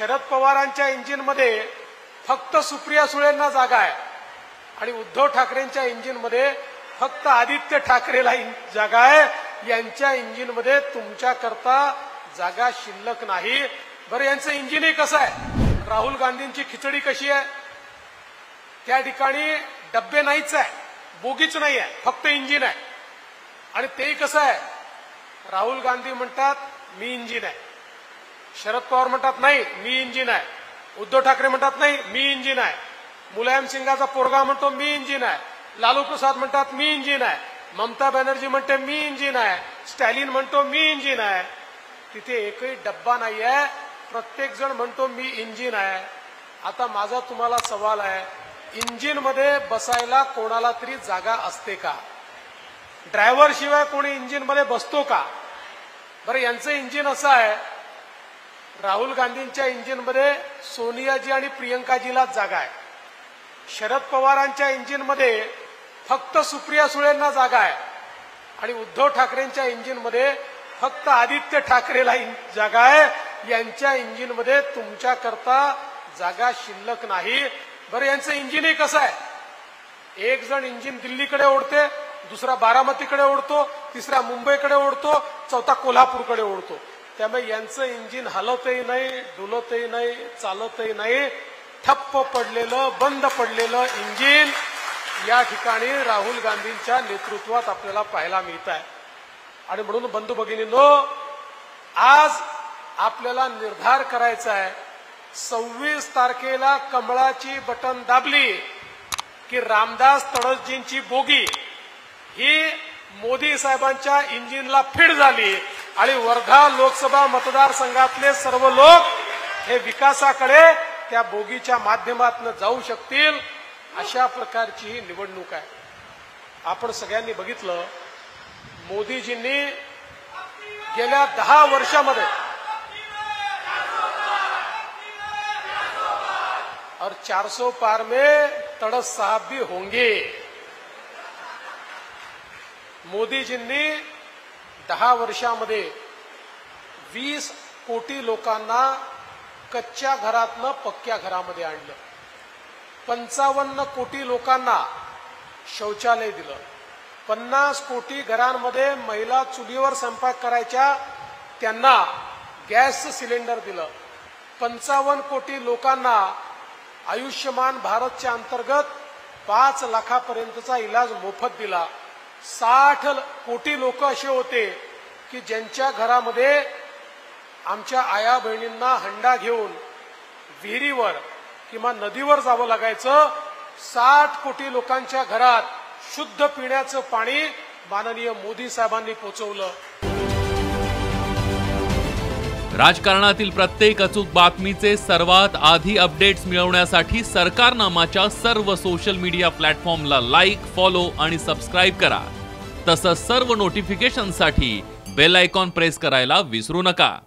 शरद पवारांच्या इंजिनमध्ये फक्त सुप्रिया सुळेंना जागा आहे आणि उद्धव ठाकरेंच्या इंजिनमध्ये फक्त आदित्य ठाकरेला जागा आहे। यांच्या इंजिनमध्ये तुमच्याकरता जागा शिल्लक नाही। बरं, यांचं इंजिनही कसं आहे? राहुल गांधींची खिचडी कशी आहे? त्या ठिकाणी डब्बे नाहीच आहे, बोगीच नाही आहे, फक्त इंजिन आहे। आणि तेही कसं आहे? राहुल गांधी म्हणतात मी इंजिन आहे, शरद पवार म्हणतात नाही मी इंजिन आहे, उद्धव ठाकरे म्हणतात नाही मी इंजिन आहे, मुलायम सिंगाचा पोरगा म्हणतो मी इंजिन आहे, लालू प्रसाद म्हणतात मी इंजिन आहे, ममता बॅनर्जी म्हणते मी इंजिन आहे, स्टॅलिन म्हणतो मी इंजिन आहे। तिथे एकही डब्बा नाही आहे, प्रत्येक जण म्हणतो मी इंजिन आहे। आता माझा तुम्हाला सवाल आहे, इंजिन मध्ये बसायला कोणाला तरी जागा असते का? ड्रायव्हर शिवाय कोणी इंजिन मध्ये बसतो का? बरं, यांचं इंजिन असं आहे, राहुल गांधींच्या इंजिन मध्ये सोनियाजी आणि प्रियंकाजीला जागा आहे, शरद पवारांच्या इंजिन मध्ये फक्त सुप्रिया सुळेंना जागा आहे आणि उद्धव ठाकरेंच्या इंजिन मध्ये फक्त आदित्य ठाकरेला जागा आहे। यांच्या इंजिन मध्ये तुमच्याकरता जागा शिल्लक नाही। बरं, यांचं इंजिनही कसं आहे? एक जण इंजिन दिल्लीकडे ओढते, दुसरा बारामतीकडे ओढतो, तिसरा मुंबईकडे ओढतो, चौथा कोल्हापूरकडे ओढतो। त्यामुळे यांचं इंजिन हलतही नाही, डुलतही नाही, चालतही नाही। ठप्प पडलेलं, बंद पडलेलं इंजिन या ठिकाणी राहुल गांधींच्या नेतृत्वात आपल्याला पाहायला मिळत आहे। आणि म्हणून बंधू भगिनींनो, आज आपल्याला निर्धार करायचा आहे, 26 तारखेला कमळाची बटन दाबली की रामदास तडसजींची बोगी ही मोदी साहेबांच्या इंजिनला फिट झाली आणि वर्धा लोकसभा मतदारसंघातले सर्व लोक हे विकासाकडे त्या बोगीच्या माध्यमातून जाऊ शकतील, अशा प्रकारची ही निवडणूक आहे। आपण सगळ्यांनी बघितलं, मोदीजींनी गेल्या 10 वर्षामध्ये और 400 पार में तड़स साहब भी होंगे। मोदीजींनी 10 वर्षामध्ये 20 कोटी लोकांना कच्च्या घरातनं पक्क्या घरामध्ये आणलं, 55 कोटी लोकांना शौचालय दिलं, 50 कोटी घरांमध्ये महिला चुलीवर स्वयंपाक करायच्या त्यांना गॅसचं सिलेंडर दिलं, 55 कोटी लोकांना आयुष्यमान भारतच्या अंतर्गत 5 लाखापर्यंतचा इलाज मोफत दिला। 60 कोटी लोक असे होते की ज्यांच्या घरामध्ये आमच्या आया बहिणींना हंडा घेऊन विहिरीवर किंवा नदीवर जावं लागायचं। 60 कोटी लोकांच्या घरात शुद्ध पिण्याचं पाणी माननीय मोदी साहेबांनी पोहोचवलं। राजकारणातील प्रत्येक अचूक बातमीचे सर्वात आधी अपडेट्स मिळवण्यासाठी सरकारनामाच्या सर्व सोशल मीडिया प्लॅटफॉर्मला लाईक, फॉलो आणि सबस्क्राईब करा। तसंच सर्व नोटिफिकेशनसाठी बेल आयकॉन प्रेस करायला विसरू नका।